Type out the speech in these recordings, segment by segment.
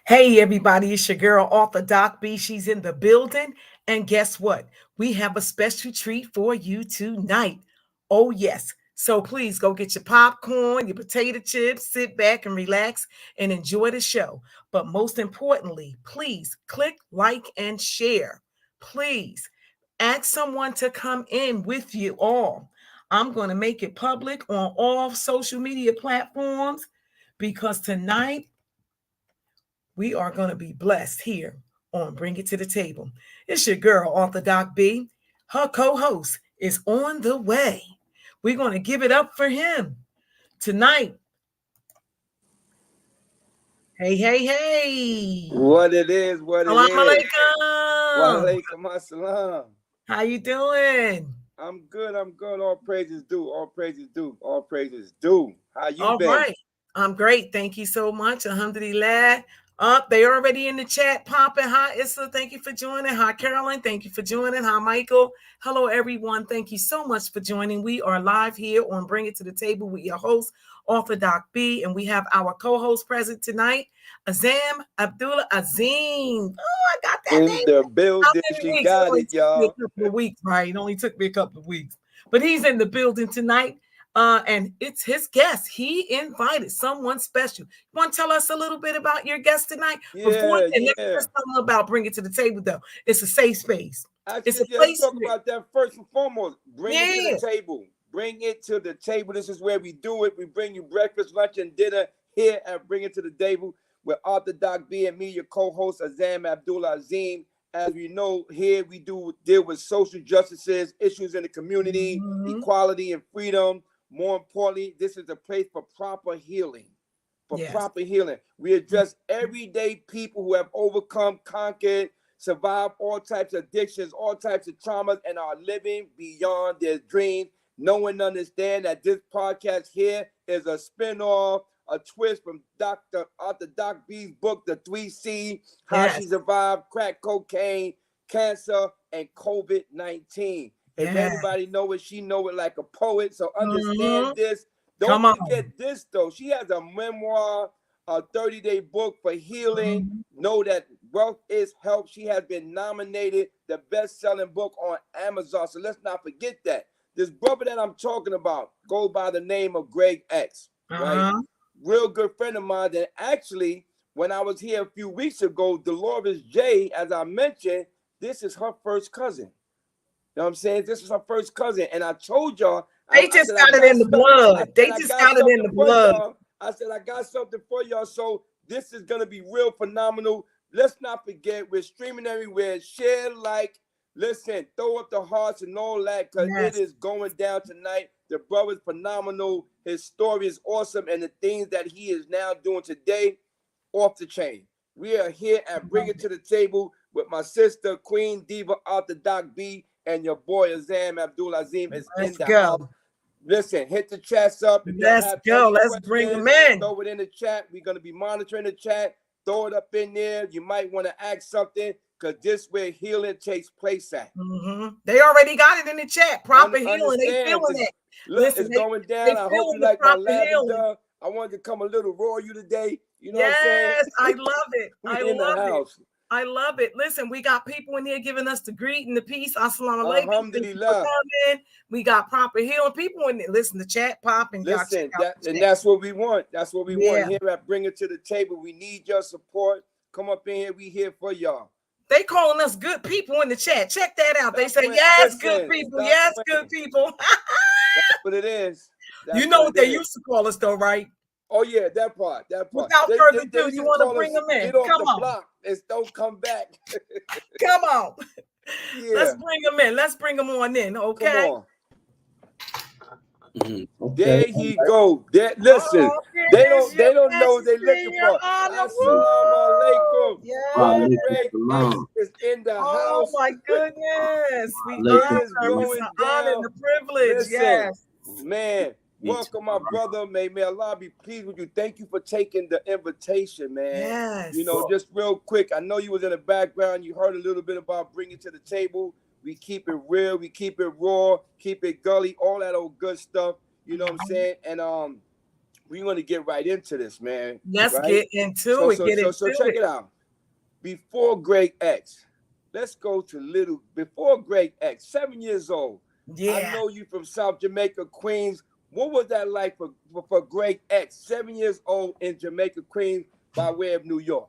Hey, everybody, it's your girl, author Doc B. She's in the building. And guess what? We have a special treat for you tonight. Oh, yes. So please go get your popcorn, your potato chips, sit back and relax and enjoy the show. But most importantly, please click like and share. Please ask someone to come in with you all. I'm going to make it public on all social media platforms because tonight we are going to be blessed here on Bring It to the Table. It's your girl, Author Doc B. Her co host is on the way. We're going to give it up for him tonight. Hey, hey, hey. What it is, what it Salam is. Wa alaikum. alaikum assalam. How you doing? I'm good, I'm good. All praises due, all praises due, all praises due. How you All been? right. I'm great. Thank you so much. Alhamdulillah. Up, they already in the chat popping. Hi, Issa. Thank you for joining. Hi, Carolyn. Thank you for joining. Hi, Michael. Hello, everyone. Thank you so much for joining. We are live here on Bring It to the Table with your host, Author Doc B, and we have our co-host present tonight, Azam Abdullah Azim. Oh, I got that In name. the How building, many she weeks? It got only it, took me a y'all. couple of weeks, right? It only took me a couple of weeks. But he's in the building tonight. And it's his guest. He invited someone special. You want to tell us a little bit about your guest tonight? Before Yeah, then, let me yeah. just tell them about Bring It to the Table, though. It's a safe space. It's Actually, a yeah, let's place talk where, about that first and foremost. Bring it to the yeah, table. Bring it to the table. This is where we do it. We bring you breakfast, lunch, and dinner here at Bring It to the Table with Arthur Doc B and me, your co-host Azam Abdullah Azim. As we know, here we do deal with social justices, issues in the community, mhm, equality and freedom. More importantly, this is a place for proper healing. For yes, proper healing. We address everyday people who have overcome, conquered, survive all types of addictions, all types of traumas, and are living beyond their dreams. Know and understand that this podcast here is a spin-off, a twist from Dr. Arthur Doc B's book, The 3C, How yes, She Survived Crack Cocaine, Cancer, and COVID-19. If yes. anybody know it, she know it like a poet. So understand Mhm. this. Come Don't on. forget this, though. She has a memoir, a 30-day book for healing. Mhm. Know that wealth is health. She has been nominated the best-selling book on Amazon. So let's not forget that. This brother that I'm talking about goes by the name of Greg X, right? Uh-huh. Real good friend of mine. And actually, when I was here a few weeks ago, Dolores J, as I mentioned, this is her first cousin. You know what I'm saying? This is her first cousin. And I told y'all, They I just said, I got it got in the something. I blood. said, They I just got got it in something the for blood. y'all. I said, I got something for y'all. So this is going to be real phenomenal. Let's not forget, we're streaming everywhere. Share, like, listen, throw up the hearts and all that because it Yes. is going down tonight. The brother's phenomenal. His story is awesome. And the things that he is now doing today, off the chain. We are here at Bring It to the Table with my sister, Queen Diva, Arthur Doc B, and your boy Azam Abdul Azim is in Let's the house. go. Listen, hit the chats up. If y'all Let's have go. any Let's bring them questions, in. throw it in the chat. We're going to be monitoring the chat. Throw it up in there. You might want to ask something because this where healing takes place at. They already got it in the chat. Proper healing. They Understand? feeling it. Look, Listen, it's they going they down. I hope feeling you the like my proper healing. lavender. I wanted to come a little raw you today. You know what I'm saying? Yes, I love it. We I in the love it. house. I love it. Listen, we got people in here giving us the greet and the peace. Assalamu alaikum. Thank you for Alhamdulillah. coming. We got proper healing. People in there. Listen, the chat pop and y'all check Listen, out the chat. that's what we want. That's what we want Yeah. here at Bring It to the Table. We need your support. Come up in here. We here for y'all. They calling us good people in the chat. Check that out. They Stop say, playing. yes, good Listen, people. stop Yes, good playing. people. That's what it is. You That's know what what it they is. used to call us, though, right? Oh yeah, that part. That part. Without They, further they, they ado, used you to want to call bring us them in? get off Come the on. block and don't come back. Come on. Let's Yeah. bring them in. Let's bring them on in, Come okay? on. Okay. There he go. Listen, Oh, they goodness, don't your they don't know what they looking majesty, your for. honor. Assalamu Woo! alaikum. Brother Yes. Greg X is in the Oh, house. my goodness. We It honor. is It's going an honor and down. a privilege. Listen, Yes. man, welcome, my brother. May Allah be pleased with you. Thank you for taking the invitation, man. You Yes. know, just real quick, I know you was in the background. You heard a little bit about bringing to the table. We keep it real. We keep it raw. Keep it gully. All that old good stuff. You know what I'm saying? And we're going to get right into this, man. Let's right? get into it. So check it out. Before Greg X, let's go to before Greg X, 7 years old. Yeah. I know you from South Jamaica, Queens. What was that like for Greg X, 7 years old in Jamaica, Queens, by way of New York?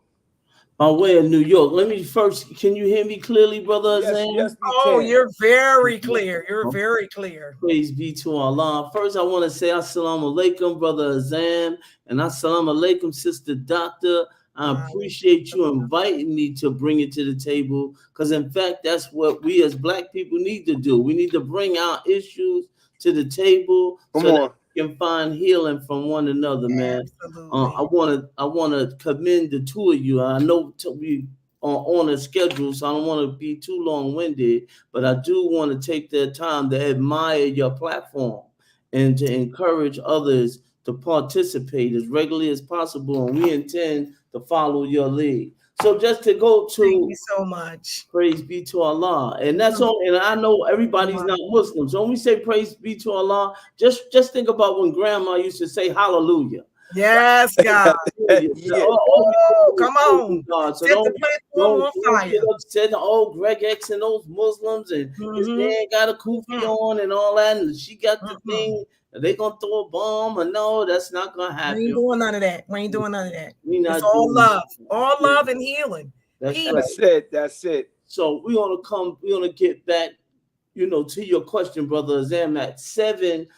By way of New York. Let me first, can you hear me clearly, Brother Azam? Yes, we Oh, can. you're very clear. You're very clear. Praise be to Allah. First, I want to say assalamu alaikum, Brother Azam, and assalamu alaikum, Sister Doctor. I appreciate you inviting me to bring it to the table, because in fact, that's what we as Black people need to do. We need to bring our issues to the table so that we can find healing from one another, man. I want to commend the two of you. I know we are on a schedule, so I don't want to be too long-winded, but I do want to take the time to admire your platform and to encourage others to participate as regularly as possible, and we intend to follow your lead. So just to go to, thank you so much. Praise be to Allah, and that's all. And I know everybody's not Muslim, so when we say praise be to Allah, just think about when Grandma used to say Hallelujah. Yes, God. Yeah. Oh, come on. God. So Set the platform on fire. Get upset. Oh, Greg X and those Muslims, and his man got a kufi on and all that, and she got the thing. Are they gonna throw a bomb? Or no, that's not gonna happen. We ain't doing none of that. We ain't doing none of that. It's all love. All love and healing. That's it. That's it. So we're gonna get back, to your question, Brother Azam. At 7,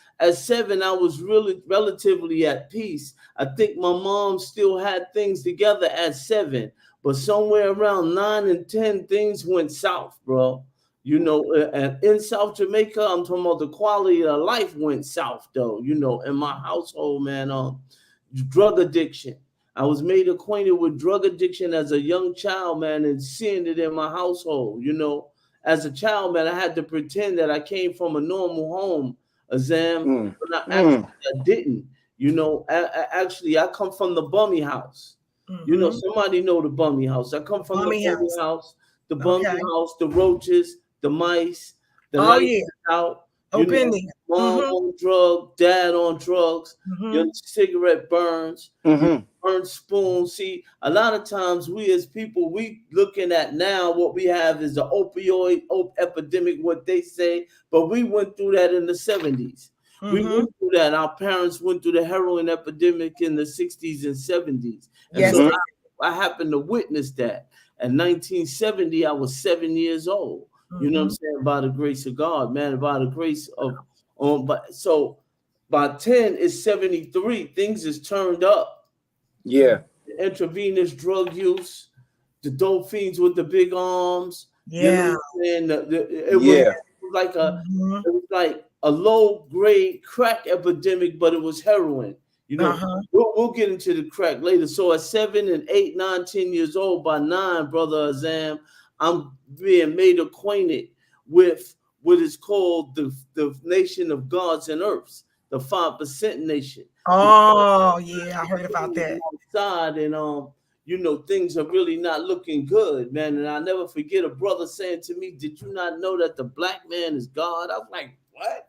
I was really relatively at peace. I think my mom still had things together at 7, but somewhere around 9 and 10, things went south, bro. And in South Jamaica, I'm talking about the quality of life went south, though. In my household, man, drug addiction. I was made acquainted with drug addiction as a young child, man, and seeing it in my household. As a child, man, I had to pretend that I came from a normal home, Azam, but I didn't. Actually, I come from the bummy house. Somebody know the bummy house. I come from the bummy house, the bummy house, the roaches, the mice, the lights out. Mom on drugs, dad on drugs, your cigarette burns, burn spoons. See, a lot of times we as people, we looking at now what we have is the opioid epidemic, what they say, but we went through that in the 70s. We went through that. Our parents went through the heroin epidemic in the 60s and 70s. And so I happened to witness that. In 1970, I was 7 years old. You know what I'm saying? By the grace of God, man, by the grace of, so by 10 is 73, things is turned up. Yeah. The intravenous drug use, the dope fiends with the big arms. Yeah. It was like a low grade crack epidemic, but it was heroin. We'll get into the crack later. So at 7 and 8, 9, 10 years old, by 9, Brother Azam, I'm being made acquainted with what is called the nation of gods and earths, the 5% nation. Oh, yeah, I heard about that. Outside, and things are really not looking good, man. And I'll never forget a brother saying to me, "Did you not know that the black man is God?" I was like, "What?"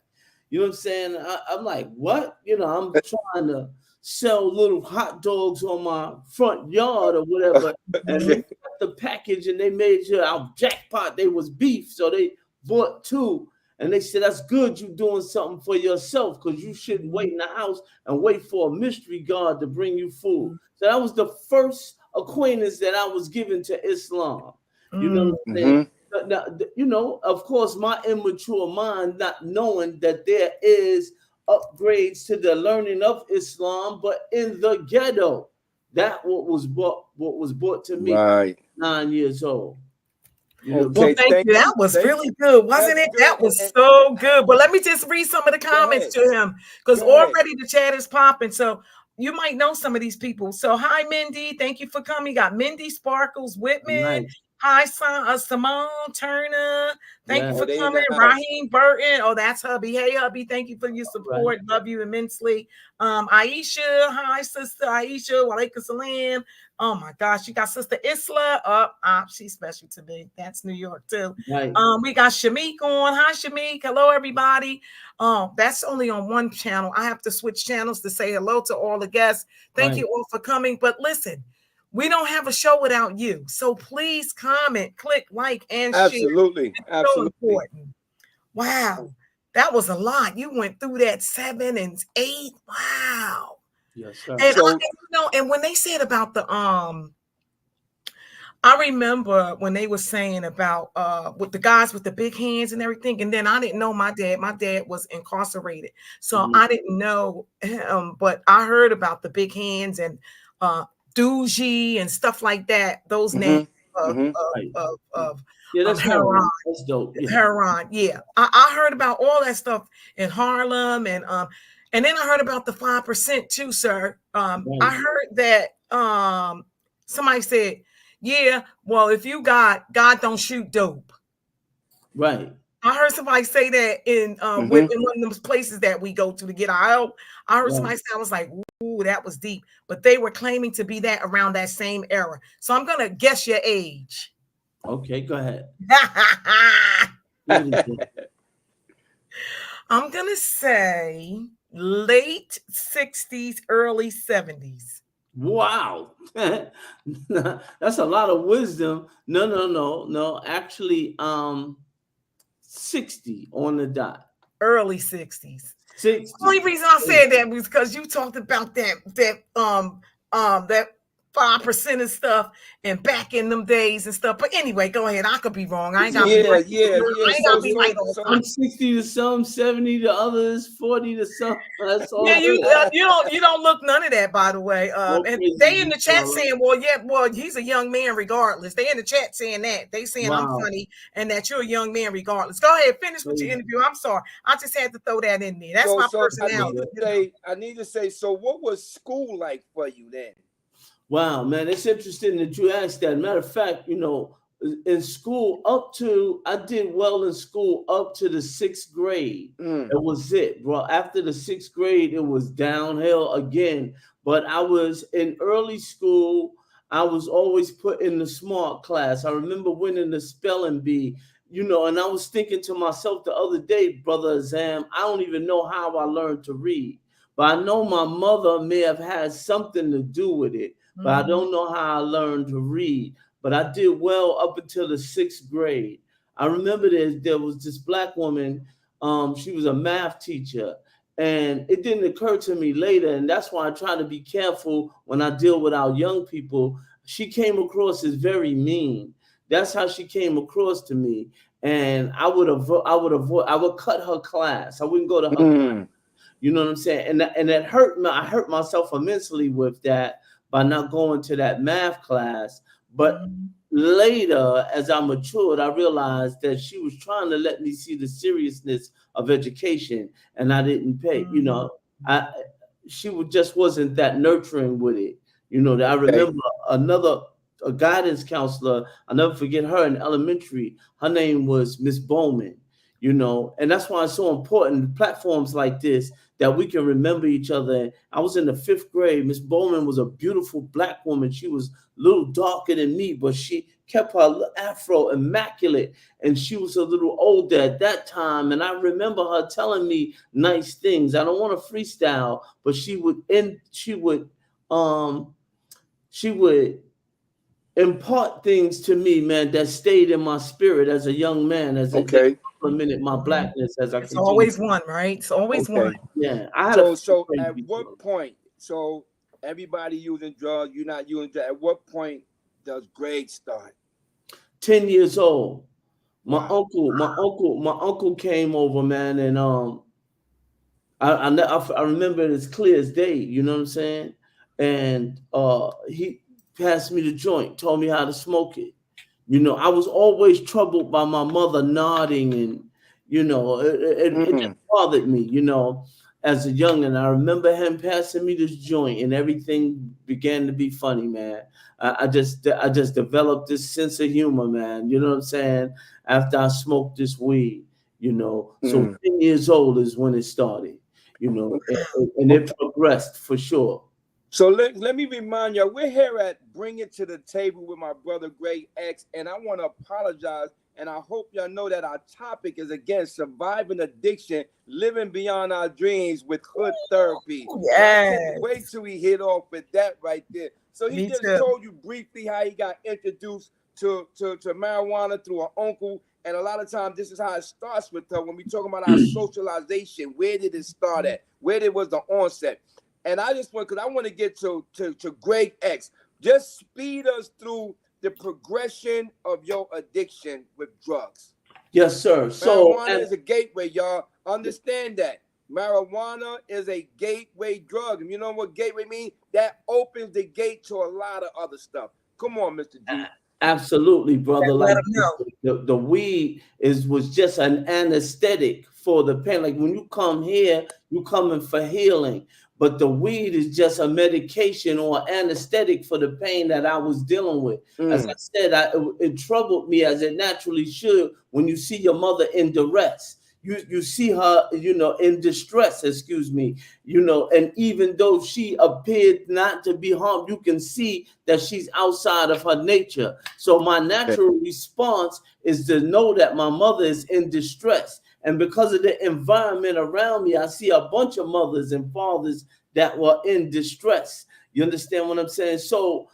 You know what I'm saying? I'm like, "What?" I'm trying to sell little hot dogs on my front yard or whatever, and they got the package and they made sure our jackpot they was beef, so they bought 2, and they said, "That's good, you doing something for yourself, because you shouldn't wait in the house and wait for a mystery God to bring you food." So that was the first acquaintance that I was given to Islam. You know what I'm saying? Now, of course, my immature mind, not knowing that there is upgrades to the learning of Islam, but in the ghetto, that what was brought to me, 9 years old. Well, thank you. That was really good, wasn't it? That was so good. But let me just read some of the comments to him, because already the chat is popping. So you might know some of these people. So hi, Mindy. Thank you for coming. You got Mindy Sparkles Whitman. Nice. Hi, Simone Turner. Thank you Yeah. for they in coming. the house. Raheem Burton. Oh, that's hubby. Hey, hubby. Thank you for your support. Right. Love you immensely. Aisha. Hi, sister Aisha. Walaikum salam. Oh my gosh, you got Sister Isla. She's special to me. That's New York too. Right. We got Shamik on. Hi, Shamik. Hello, everybody. That's only on one channel. I have to switch channels to say hello to all the guests. Thank you all for coming. But listen, we don't have a show without you. So please comment, click, like, and share. Absolutely. It's so Absolutely. important. Wow. That was a lot. You went through that 7 and 8. Wow. Yes, sir. And So and when they said about the I remember when they were saying about with the guys with the big hands and everything, and then I didn't know my dad. My dad was incarcerated, so I didn't know him, but I heard about the big hands and Doogie and stuff like that. Those names of yeah, that's Heron. That's dope. Yeah. Heron, yeah. I heard about all that stuff in Harlem, and then I heard about the 5% too, sir. I heard that somebody said, yeah, well, if you God don't shoot dope. Right. I heard somebody say that in one of those places that we go to get our help. I heard somebody say, I was like, ooh, that was deep. But they were claiming to be that around that same era. So I'm gonna guess your age. Okay, go ahead. I'm gonna say late 60s, early 70s. Wow. That's a lot of wisdom. No. Actually, 60 on the dot. Early 60s. 60. The only reason I said that was because you talked about that 5% and stuff and back in them days and stuff. But anyway, go ahead. I could be wrong. I ain't got I'm 60 to some, 70 to others, 40 to some. That's all. Yeah, you don't look none of that, by the way. And they in the chat saying, well, he's a young man regardless. They in the chat saying that. They saying I'm funny and that you're a young man regardless. Go ahead, finish with your interview. I'm sorry. I just had to throw that in there. That's my personality. I need to say, so what was school like for you then? Wow, man, it's interesting that you asked that. Matter of fact, in school I did well in school up to the 6th grade. That was it, bro. After the 6th grade, it was downhill again. But I was in early school. I was always put in the smart class. I remember winning the spelling bee, and I was thinking to myself the other day, Brother Azam, I don't even know how I learned to read, but I know my mother may have had something to do with it. But I don't know how I learned to read. But I did well up until the 6th grade. I remember there was this black woman. She was a math teacher. And it didn't occur to me later. And that's why I try to be careful when I deal with our young people. She came across as very mean. That's how she came across to me. And I would cut her class. I wouldn't go to her class. You know what I'm saying? And that hurt me. I hurt myself immensely with that by not going to that math class. But later, as I matured, I realized that she was trying to let me see the seriousness of education, and I didn't pay. She just wasn't that nurturing with it. I remember a guidance counselor. I'll never forget her in elementary. Her name was Miss Bowman. And that's why it's so important, platforms like this, that we can remember each other. I was in the 5th grade. Miss Bowman was a beautiful black woman. She was a little darker than me, but she kept her afro immaculate, and she was a little older at that time. And I remember her telling me nice things. I don't want to freestyle, but she would impart things to me, man, that stayed in my spirit as a young man, as a minute my blackness as I it's always one, right? It's always one. Yeah. So at what point, so everybody using drugs, you're not using drugs, at what point does grade start? 10 years old. My uncle came over, man, and I remember it as clear as day, you know what I'm saying? And he passed me the joint, told me how to smoke it. I was always troubled by my mother nodding, and it just bothered me, as a youngin'. I remember him passing me this joint, and everything began to be funny, man. I just developed this sense of humor, man. You know what I'm saying? After I smoked this weed, you know. So 10 years old is when it started, you know, and it progressed for sure. So let me remind y'all, we're here at Bring It to the Table with my brother Great X, and I want to apologize, and I hope y'all know that our topic is, again, surviving addiction, living beyond our dreams with hood therapy. Yes. Wait till we hit off with that right there. So he just told you briefly how he got introduced to marijuana through her uncle, and a lot of times this is how it starts with her when we talk about our socialization. Where did it start at? Where was the onset? And I just want, because I want to get to Great X. Just speed us through the progression of your addiction with drugs. Yes, sir. So marijuana is a gateway, y'all. Understand that. Marijuana is a gateway drug. And you know what gateway means? That opens the gate to a lot of other stuff. Come on, Mr. G. Absolutely, brother. Let Like the weed was just an anesthetic for the pain. Like when you come here, you coming for healing. But the weed is just a medication or anesthetic for the pain that I was dealing with. As I said, it troubled me as it naturally should when you see your mother in duress. You see her, you know, in distress, excuse me, you know, and even though she appeared not to be harmed, you can see that she's outside of her nature. So my natural response is to know that my mother is in distress. And because of the environment around me, I see a bunch of mothers and fathers that were in distress. You understand what I'm saying? So,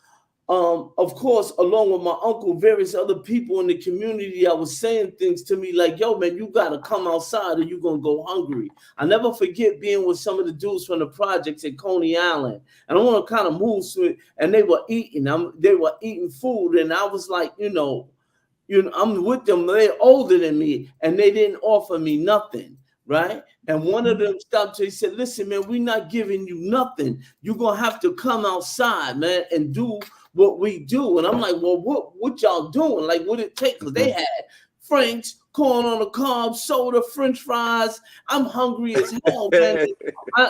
of course, along with my uncle, various other people in the community, I was saying things to me like, yo, man, you got to come outside or you're going to go hungry. I never forget being with some of the dudes from the projects at Coney Island. And I want to kind of move to it. And they were eating. They were eating food. And I was like, you know, I'm with them. They're older than me. And they didn't offer me nothing. Right. And one of them stopped. He said, listen, man, we're not giving you nothing. You're going to have to come outside, man, and do what we do. And I'm like, well, what y'all doing? Like, what it take? Because they had Frank's, corn on the cob, soda, French fries. I'm hungry as hell, man.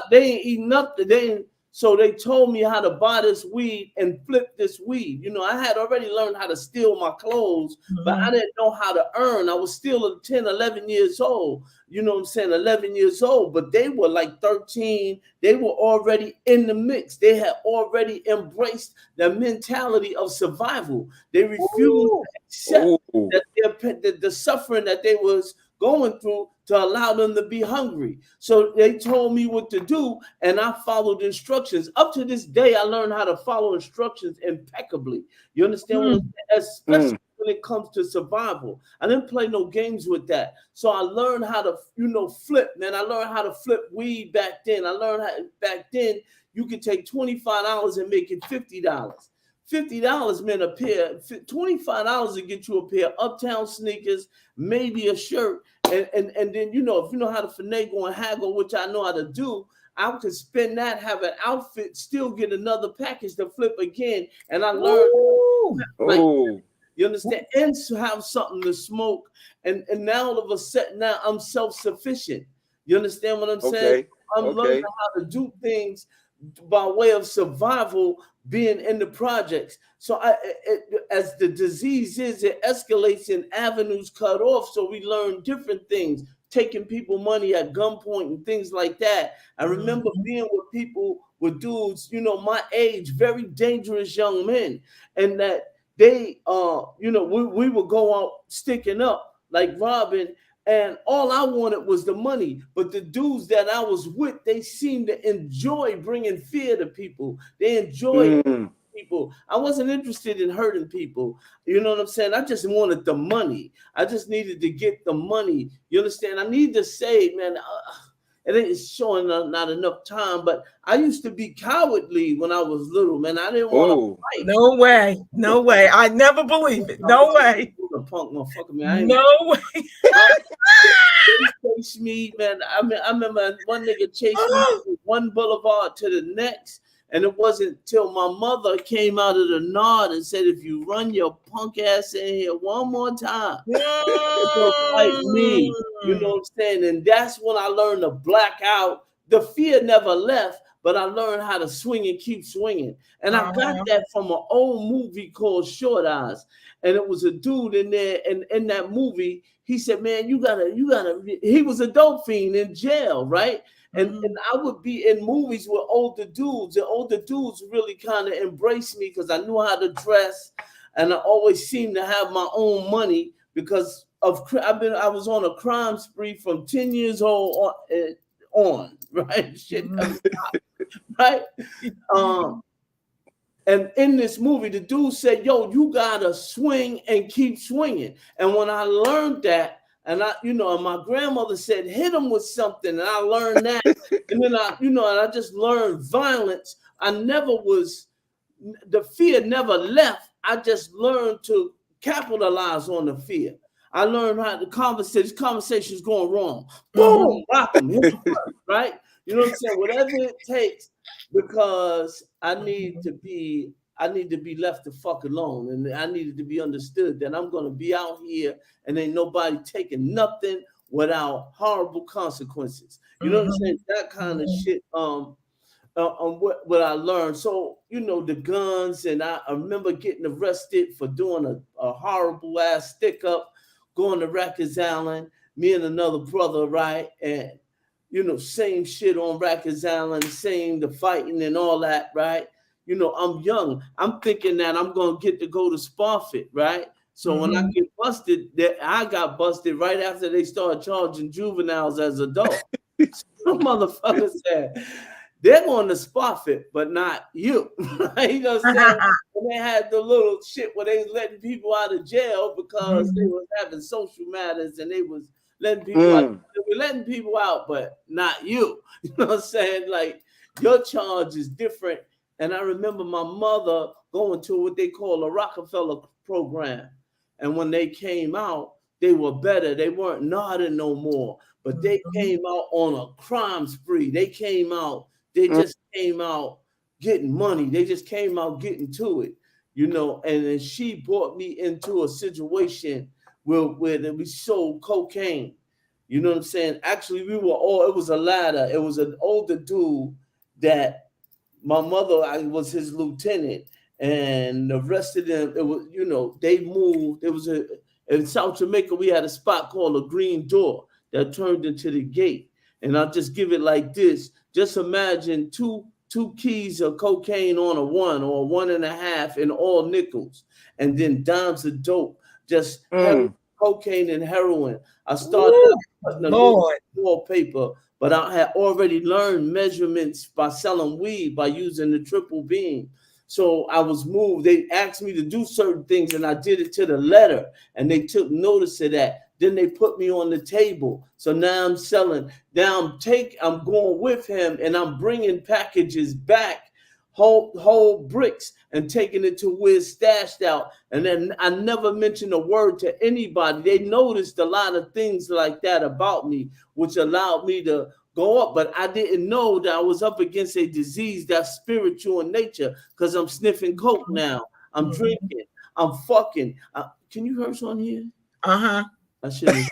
They ain't eating nothing. So they told me how to buy this weed and flip this weed. You know, I had already learned how to steal my clothes, but I didn't know how to earn. I was still 10, 11 years old. You know what I'm saying? 11 years old, but they were like 13. They were already in the mix. They had already embraced the mentality of survival. They refused to accept that the suffering that they was going through to allow them to be hungry. So they told me what to do, and I followed instructions. Up to this day, I learned how to follow instructions impeccably. You understand what I'm saying? Especially when it comes to survival. I didn't play no games with that. So I learned how to, flip, man. I learned how to flip weed back then. I learned how back then you could take $25 and make it $50. $50 meant a pair, $25 to get you a pair of Uptown sneakers, maybe a shirt, and then if you know how to finagle and haggle, which I know how to do, I could spend that, have an outfit, still get another package to flip again, and I learned you understand, and have something to smoke, and now all of a sudden now I'm self-sufficient. You understand what I'm saying? I'm learning how to do things by way of survival, being in the projects. So as the disease it escalates and avenues cut off. So we learn different things, taking people money at gunpoint and things like that. I remember being with people, with dudes, my age, very dangerous young men, and that they, we would go out sticking up like robbing. And all I wanted was the money. But the dudes that I was with, they seemed to enjoy bringing fear to people. They enjoyed people. I wasn't interested in hurting people. You know what I'm saying? I just wanted the money. I just needed to get the money. You understand? I need to say, man, it ain't showing not enough time, but I used to be cowardly when I was little, man. I didn't want to fight. No way. I never believe it. No way. A punk motherfucker, man. No way. They chased me, man. I remember one nigga chased me from one boulevard to the next, and it wasn't till my mother came out of the nod and said, "If you run your punk ass in here one more time, you'll fight me." You know what I'm saying? And that's when I learned to black out, the fear never left, but I learned how to swing and keep swinging. And I got that from an old movie called Short Eyes. And it was a dude in there, and in that movie, he said, man, you gotta, he was a dope fiend in jail, right? And I would be in movies with older dudes, and older dudes really kind of embraced me because I knew how to dress, and I always seemed to have my own money because of I was on a crime spree from 10 years old on right? Shit, right? And in this movie, the dude said, yo, you gotta swing and keep swinging. And when I learned that, and and my grandmother said, hit him with something, and I learned that. And then and I just learned violence. The fear never left. I just learned to capitalize on the fear. I learned how the conversation's going wrong. Boom, rock him, hit him first, right? You know what I'm saying? Whatever it takes, because I need to be left the fuck alone, and I needed to be understood that I'm gonna be out here and ain't nobody taking nothing without horrible consequences. You know what I'm saying? That kind of shit. What I learned. So the guns, and I remember getting arrested for doing a horrible ass stick up, going to Rikers Island. Me and another brother, right, and same shit on Rikers Island, same the fighting and all that, right? I'm young. I'm thinking that I'm gonna get to go to Spofford, right? So when I get busted, I got busted right after they started charging juveniles as adults. Some motherfucker said, they're going to Spofford, but not you. You know what I'm saying? And they had the little shit where they was letting people out of jail because they was having social matters, and they was letting people out. They were letting people out, but not you. You know what I'm saying? Like, your charge is different. And I remember my mother going to what they call a Rockefeller program. And when they came out, they were better. They weren't nodding no more, but they came out on a crime spree. They just came out getting money. They just came out getting to it, and then she brought me into a situation where we sold cocaine. You know what I'm saying? Actually, it was a ladder. It was an older dude that my mother, I was his lieutenant, and the rest of them, it was, they moved. It was in South Jamaica, we had a spot called a Green Door that turned into the gate. And I'll just give it like this. Just imagine two keys of cocaine on a 1 or 1.5 in all nickels, and then dimes of dope, just cocaine and heroin. I started putting a little wallpaper, but I had already learned measurements by selling weed, by using the triple beam. So I was moved. They asked me to do certain things, and I did it to the letter, and they took notice of that. Then they put me on the table. So now I'm selling. Now I'm going with him, and I'm bringing packages back, whole bricks, and taking it to where it's stashed out. And then I never mentioned a word to anybody. They noticed a lot of things like that about me, which allowed me to go up. But I didn't know that I was up against a disease that's spiritual in nature, because I'm sniffing coke now. I'm drinking. I'm fucking. Can you curse on here? I shouldn't.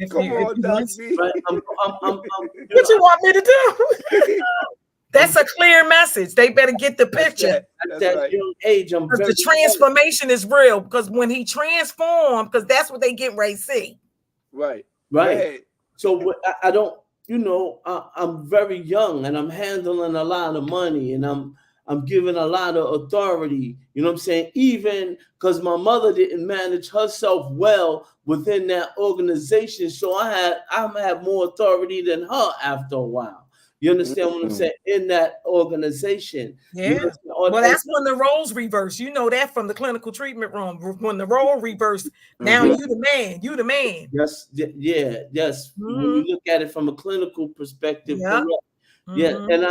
Come on, Doc B. Right? What you want me to do? That's a clear message. They better get the picture. At that young age, the transformation is real, because when he transformed, because that's what they get ready to see. Right. Hey. So I don't, I'm very young, and I'm handling a lot of money, and I'm giving a lot of authority, you know what I'm saying? Even because my mother didn't manage herself well within that organization. So I had more authority than her after a while. You understand what I'm saying? In that organization. Yeah. Well, that's when the roles reverse. You know that from the clinical treatment room. When the role reversed, now you the man. You the man. Yes. Yeah. Yes. When you look at it from a clinical perspective, correct. Yeah, and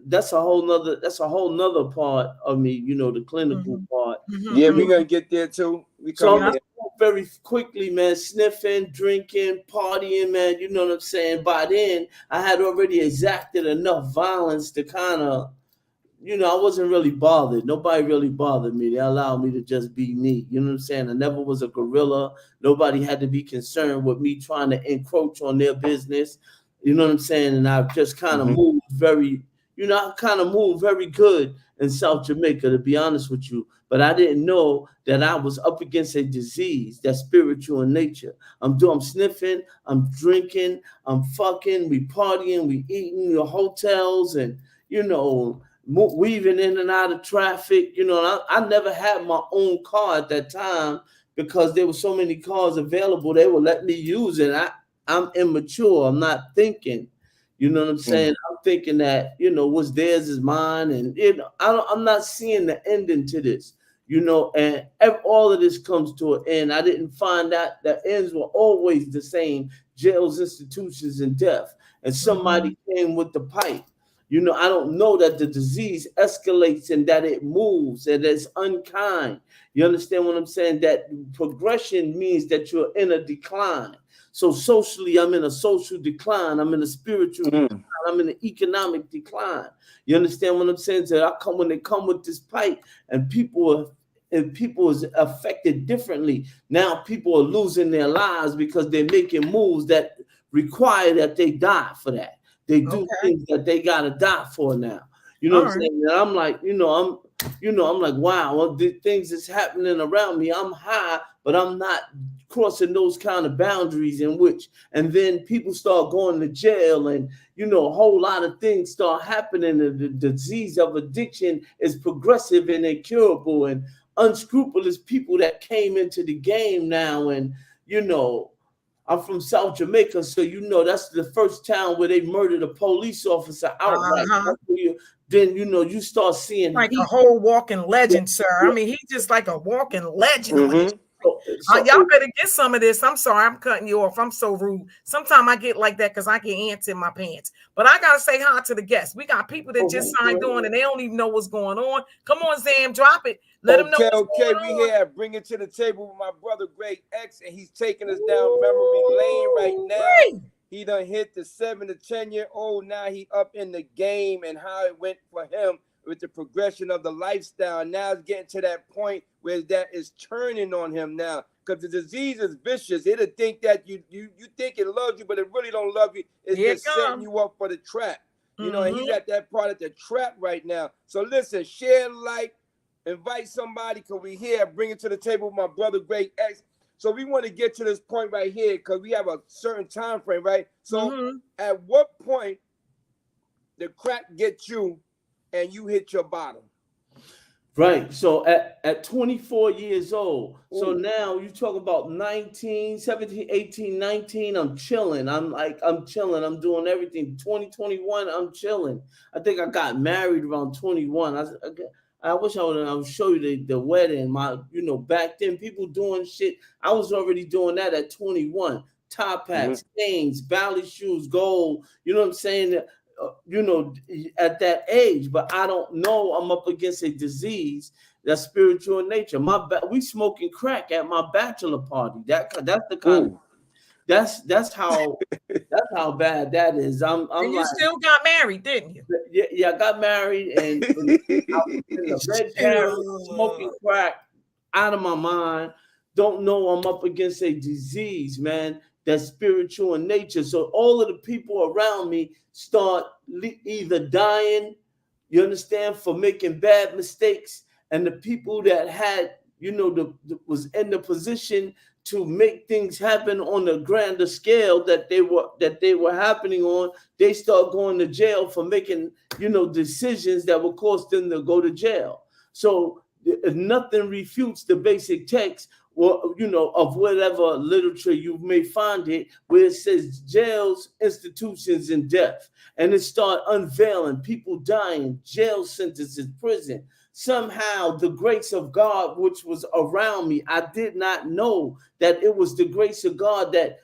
that's a whole nother part of me, the clinical part. Yeah, we're gonna get there too. Very quickly, man, sniffing, drinking, partying, man. You know what I'm saying? By then, I had already exacted enough violence to kind of, I wasn't really bothered. Nobody really bothered me. They allowed me to just be me. You know what I'm saying? I never was a gorilla. Nobody had to be concerned with me trying to encroach on their business. You know what I'm saying? And I've just kind of moved very, I kind of moved very good in South Jamaica, to be honest with you. But I didn't know that I was up against a disease that's spiritual in nature. I'm sniffing, I'm drinking, I'm fucking, we partying, we eating in the hotels, and weaving in and out of traffic. I never had my own car at that time because there were so many cars available. They would let me use it. I'm immature. I'm not thinking. You know what I'm saying? I'm thinking that, what's theirs is mine. And, I'm not seeing the ending to this, and all of this comes to an end. I didn't find out the ends were always the same: jails, institutions, and death. And somebody came with the pipe. I don't know that the disease escalates and that it moves and it's unkind. You understand what I'm saying? That progression means that you're in a decline. So socially, I'm in a social decline. I'm in a spiritual decline. I'm in an economic decline. You understand what I'm saying? So when they come with this pipe, and people is affected differently. Now people are losing their lives because they're making moves that require that they die for that. They do things that they gotta die for now. You know what I'm saying? And I'm like, I'm like, wow, well, the things that's happening around me, I'm high, but I'm not crossing those kind of boundaries and then people start going to jail, and a whole lot of things start happening, and the disease of addiction is progressive and incurable, and unscrupulous people that came into the game now. And I'm from South Jamaica, so that's the first town where they murdered a police officer outright. Then you start seeing like a whole walking legend, sir. I mean, he's just like a walking legend. Y'all better get some of this. I'm sorry, I'm cutting you off. I'm so rude. Sometimes I get like that because I get ants in my pants. But I gotta say hi to the guests. We got people that just signed on and they don't even know what's going on. Come on, Zam, drop it. Let them know what's going on. We here. Bring it to the table with my brother Greg X, and he's taking us down memory lane right now. He done hit the 7 to 10-year-old. Now he up in the game, and how it went for him with the progression of the lifestyle. Now it's getting to that point where that is turning on him now, because the disease is vicious. It'll think that you think it loves you, but it really don't love you. It's just setting you up for the trap. And he's at that part of the trap right now. So listen, share, like, invite somebody, because we here. Bring it to the table with my brother Greg X. So we want to get to this point right here because we have a certain time frame, right? So at what point the crack gets you and you hit your bottom? Right. So at 24 years old. Ooh. So now you talk about 19, 17, 18, 19. I'm chilling. I'm chilling. I'm doing everything. 2021, I'm chilling. I think I got married around 21. I wish I would show you the wedding. Back then people doing shit. I was already doing that at 21. Top hats, chains, ballet shoes, gold. You know what I'm saying? At that age, but I don't know. I'm up against a disease that's spiritual in nature. We smoking crack at my bachelor party. That's the kind of, that's how bad that is. And you still got married, didn't you? Yeah, I got married, and I was in a red carrot, smoking crack, out of my mind. Don't know I'm up against a disease, man, that's spiritual in nature. So all of the people around me start either dying, you understand, for making bad mistakes, and the people that had, was in the position to make things happen on a grander scale that they were happening on, they start going to jail for making, decisions that would cause them to go to jail. So nothing refutes the basic text, of whatever literature you may find it, where it says jails, institutions, and death. And it start unveiling people dying, jail sentences, prison. Somehow the grace of God, which was around me, I did not know that it was the grace of God that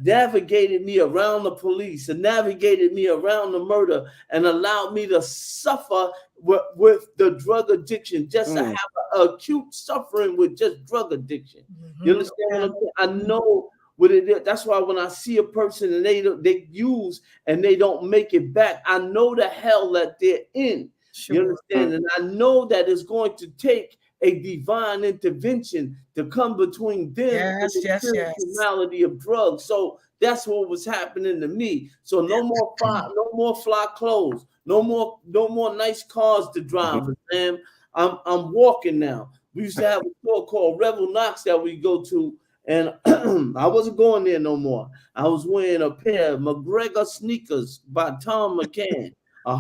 navigated me around the police and navigated me around the murder and allowed me to suffer with the drug addiction, just to have an acute suffering with just drug addiction. You understand what I'm saying? I know what it is. That's why when I see a person and they use and they don't make it back, I know the hell that they're in. Sure. You understand? And I know that it's going to take a divine intervention to come between them and the malady of drugs. So That's what was happening to me. So no more fly clothes, no more nice cars to drive. Man, I'm walking now. We used to have a store called Rebel Knox that we go to, and I wasn't going there no more. I was wearing a pair of McGregor sneakers by Tom McCann, a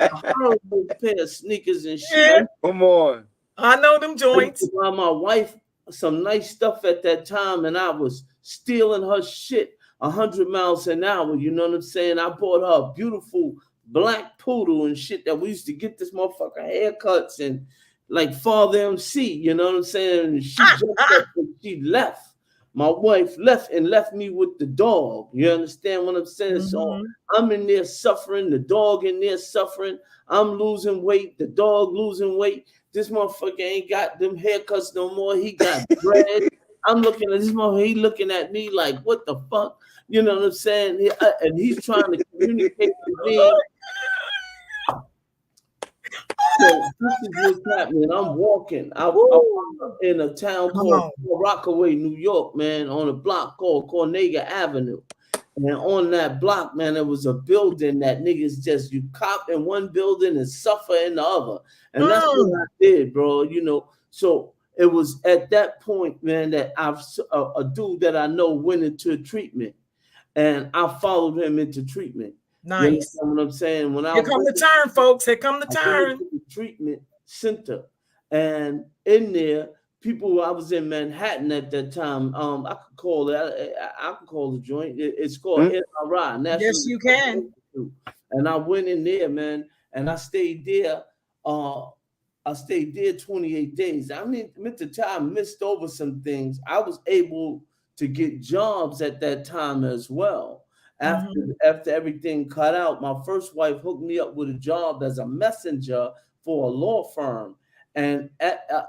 horrible pair of sneakers and shit. Yeah. Come on. I know them joints. I buy my wife some nice stuff at that time, and I was stealing her shit 100 miles an hour. You know what I'm saying? I bought her a beautiful black poodle and shit that we used to get this motherfucker haircuts and like Father MC. You know what I'm saying? And she jumped up and she left. My wife left me with the dog. You understand what I'm saying? So I'm in there suffering, the dog in there suffering. I'm losing weight, the dog losing weight. This motherfucker ain't got them haircuts no more. He got dread. I'm looking at this motherfucker. He looking at me like, what the fuck? You know what I'm saying? And he's trying to communicate with me. So this is what's happening. I'm walking. I'm in a town called Rockaway, New York, man, on a block called Cornega Avenue. And on that block, man, there was a building that niggas just, you cop in one building and suffer in the other. And that's what I did, bro. You know, so it was at that point, man, that a dude that I know went into treatment, and I followed him into treatment. Nice. You know what I'm saying? When Here come the turn, folks. Here come the turn. The treatment center, and in there, people. I was in Manhattan at that time. I could call it. I could call the joint. It's called NRI. Yes, you can. And I went in there, man, and I stayed there. I stayed there 28 days. I mean, at the time, missed over some things. I was able to get jobs at that time as well. After everything cut out, my first wife hooked me up with a job as a messenger for a law firm, and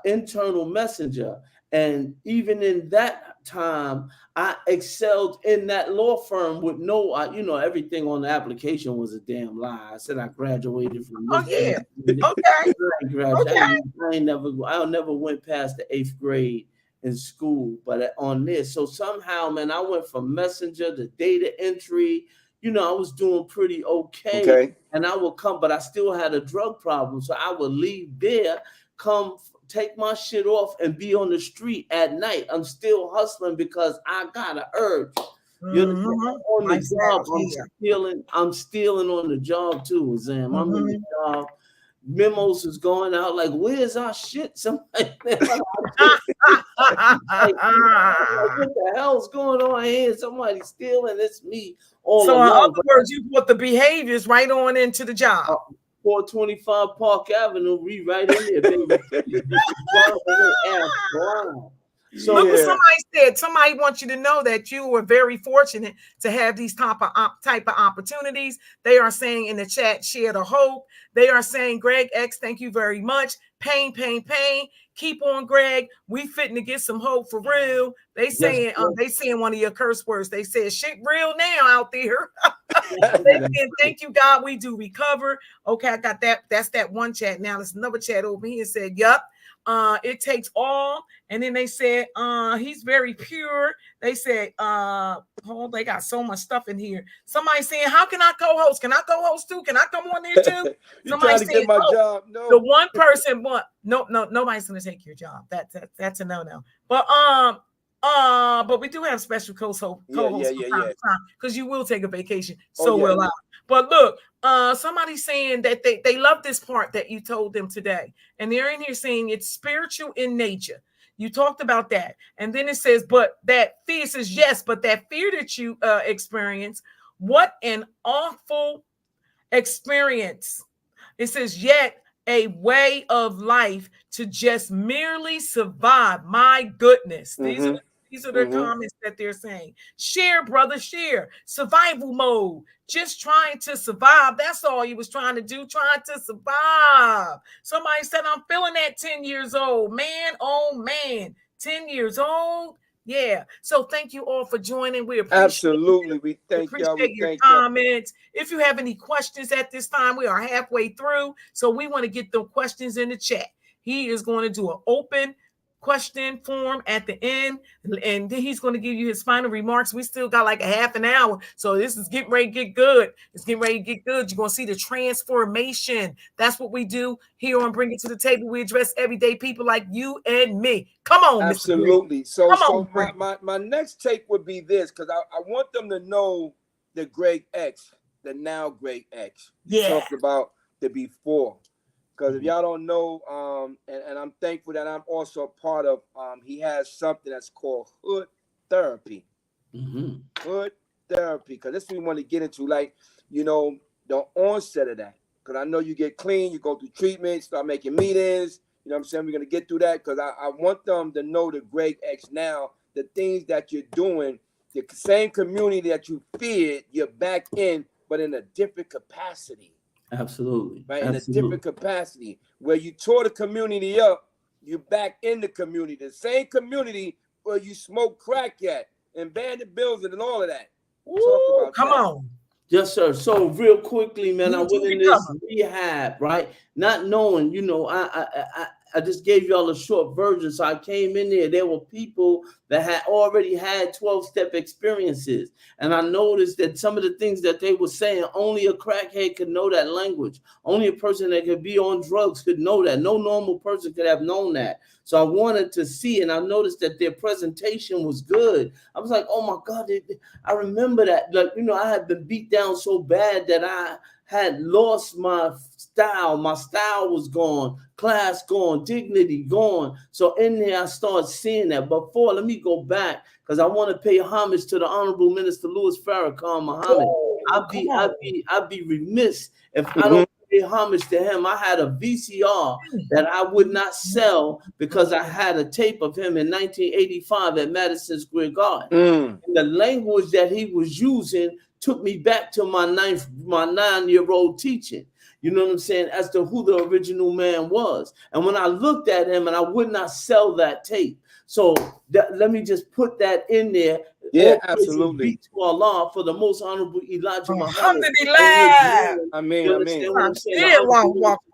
internal messenger. And even in that time, I excelled in that law firm with everything on the application was a damn lie. I said I graduated from this. Oh yeah, okay. I never went past the 8th grade in school, but on this. So somehow, man, I went from messenger to data entry. You know, I was doing pretty okay. And I would come, but I still had a drug problem. So I would leave there, come take my shit off and be on the street at night. I'm still hustling because I got an urge. You know, on the job, I'm stealing on the job too, Zam. I'm on the job. Memos is going out like, where's our shit? Somebody, like, what the hell's going on here? Somebody stealing. It's me. So in other words, you put the behaviors right on into the job. 425 Park Avenue, right in there, baby. So look what somebody said. Somebody wants you to know that you were very fortunate to have these type of opportunities. They are saying in the chat, share the hope. They are saying, Greg X, thank you very much. Pain. Keep on, Greg. We fitting to get some hope for real. They saying one of your curse words. They said shit real now out there. They saying, thank you, God. We do recover. Okay, I got that. That's that one chat. Now there's another chat over here said, yup. It takes all, and then they said he's very pure. They said they got so much stuff in here. Somebody saying, how can I co-host? Can I co-host too? Can I come on there too? Somebody saying, get my job. No, the one person, but no, nobody's gonna take your job. That's a no. But we do have special co-hosts because you will take a vacation. So will I. But look, somebody's saying that they love this part that you told them today. And they're in here saying it's spiritual in nature. You talked about that. And then it says, but that fear says, yes, but that fear that you experience, what an awful experience. It says, yet a way of life to just merely survive. My goodness. These are the comments that they're saying. Share, brother, share. Survival mode. Just trying to survive. That's all he was trying to do, trying to survive. Somebody said, I'm feeling that 10 years old. Man, oh man, 10 years old. Yeah. So thank you all for joining. We appreciate absolutely. We thank y'all. We appreciate your comments. If you have any questions at this time, we are halfway through. So we want to get the questions in the chat. He is going to do an open question form at the end, and then he's going to give you his final remarks. We still got like a half an hour, so this is getting ready to get good. It's getting ready to get good. You're going to see the transformation. That's what we do here on Bring It to the Table. We address everyday people like you and me. Come on, absolutely. Mr. Greg. So my next take would be this, because I want them to know the Greg X, the now Greg X. Yeah. Talked about the before. Because if y'all don't know, and I'm thankful that I'm also a part of, he has something that's called hood therapy. Hood therapy. Because this is what we want to get into, like, you know, the onset of that. Because I know you get clean, you go through treatment, start making meetings. You know what I'm saying? We're going to get through that because I want them to know the Greg X now, the things that you're doing, the same community that you feared, you're back in, but in a different capacity. Absolutely. Right, absolutely. in a different capacity. Where you tore the community up, you back in the community. The same community where you smoke crack at and bandit buildings and all of that. Ooh, come on. Yes, sir. So real quickly, man, I went in this rehab, right? Not knowing, you know, I just gave y'all a short version. So I came in there. There were people that had already had 12-step experiences. And I noticed that some of the things that they were saying, only a crackhead could know that language. Only a person that could be on drugs could know that. No normal person could have known that. So I wanted to see, and I noticed that their presentation was good. I was like, oh my God, I remember that. Like, you know, I had been beat down so bad that I had lost my style. My style was gone, class gone, dignity gone. So in there, I started seeing that. But let me go back because I want to pay homage to the Honorable Minister Louis Farrakhan Muhammad. I'd be remiss if I don't pay homage to him. I had a VCR that I would not sell because I had a tape of him in 1985 at Madison Square Garden. And the language that he was using took me back to my 9-year-old teaching. You know what I'm saying? As to who the original man was. And when I looked at him, and I would not sell that tape. So let me just put that in there. Yeah, absolutely. To Allah for the most honorable Elijah Muhammad. Alhamdulillah. I mean. Come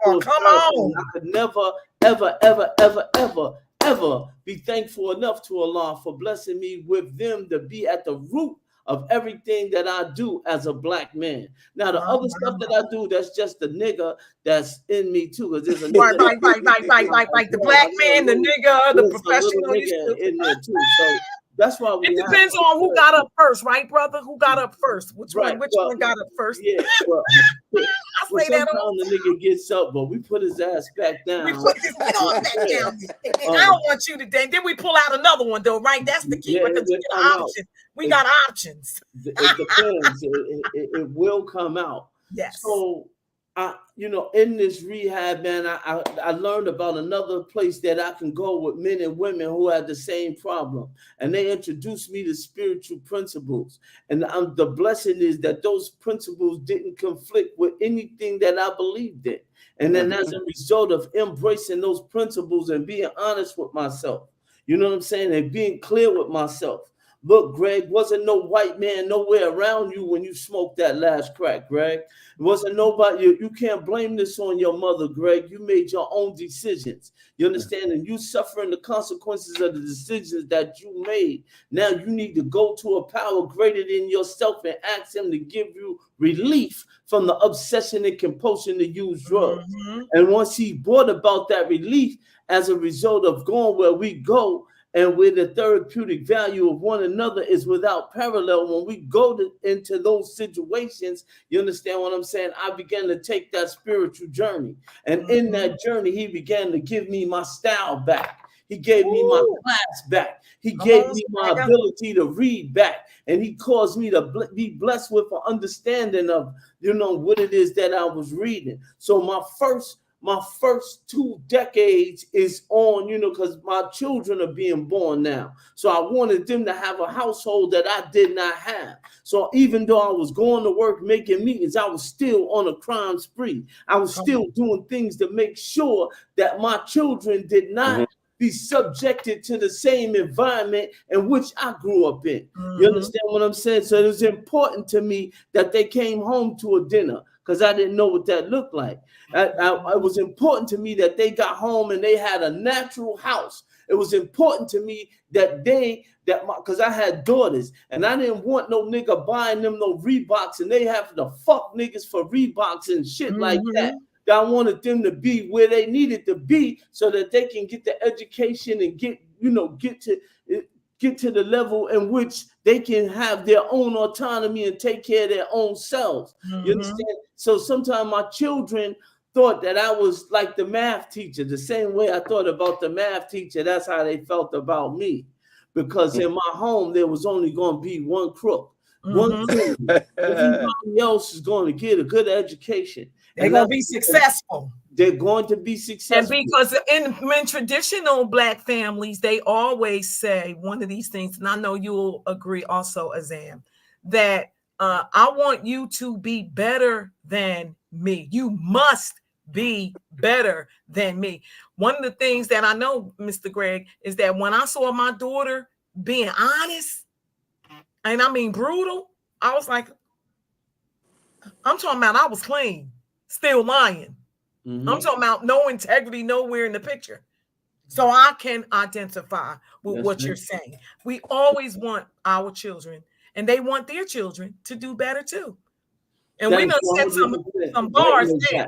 on. I could never, ever, ever, ever, ever, ever be thankful enough to Allah for blessing me with them to be at the root of everything that I do as a black man. Now, the other stuff that I do, that's just the nigga that's in me too. Because there's a nigga right. The black man, the nigga, the professional nigga in there too. So that's why it depends on who got up first, right, brother? Who got up first? Which one got up first? Yeah. Well, sometimes the nigga gets up, but we put his ass back down. We put his ass back down. I don't want you to then we pull out another one though, right? That's the key. We got options. It depends. It will come out. Yes. So in this rehab, man, I learned about another place that I can go with men and women who had the same problem. And they introduced me to spiritual principles. And the blessing is that those principles didn't conflict with anything that I believed in. And then as a result of embracing those principles and being honest with myself, you know what I'm saying? And being clear with myself. Look, Greg, wasn't no white man nowhere around you when you smoked that last crack, Greg. It wasn't nobody. You can't blame this on your mother, Greg. You made your own decisions. You understand? And you suffering the consequences of the decisions that you made. Now you need to go to a power greater than yourself and ask him to give you relief from the obsession and compulsion to use drugs. And once he brought about that relief as a result of going where we go, and where the therapeutic value of one another is without parallel, when we go into those situations, you understand what I'm saying? I began to take that spiritual journey. And in that journey, he began to give me my style back. He gave me my class back. He gave me my ability to read back. And he caused me to be blessed with an understanding of, what it is that I was reading. So my first 2 decades is on, because my children are being born now. So I wanted them to have a household that I did not have. So even though I was going to work, making meetings, I was still on a crime spree. I was still doing things to make sure that my children did not be subjected to the same environment in which I grew up in. You understand what I'm saying? So it was important to me that they came home to a dinner, because I didn't know what that looked like. It was important to me that they got home and they had a natural house. It was important to me because I had daughters and I didn't want no nigga buying them no Reeboks and they having to fuck niggas for Reeboks and shit like that. I wanted them to be where they needed to be so that they can get the education and get to the level in which they can have their own autonomy and take care of their own selves. You understand? So sometimes my children thought that I was like the math teacher, the same way I thought about the math teacher. That's how they felt about me. Because in my home, there was only going to be one crook, one thing. Everybody else is going to get a good education. They're going to be successful. They're going to be successful. And because in traditional Black families, they always say one of these things, and I know you'll agree also, Azam, that I want you to be better than me. You must be better than me. One of the things that I know, Mr. Greg, is that when I saw my daughter being honest, and I mean brutal, I was like, I'm talking about I was clean, still lying. I'm talking about no integrity nowhere in the picture. So I can identify with what you're saying. We always want our children, and they want their children to do better too. And we done set some bars there.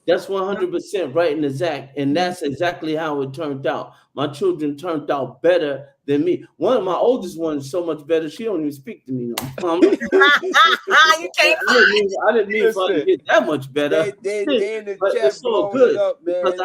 That's 100% right in the exact, and that's exactly how it turned out. My children turned out better than me. One of my oldest ones is so much better, she don't even speak to me no. You can't. I didn't mean for her to get that much better. They in the chat it's all good up, man. because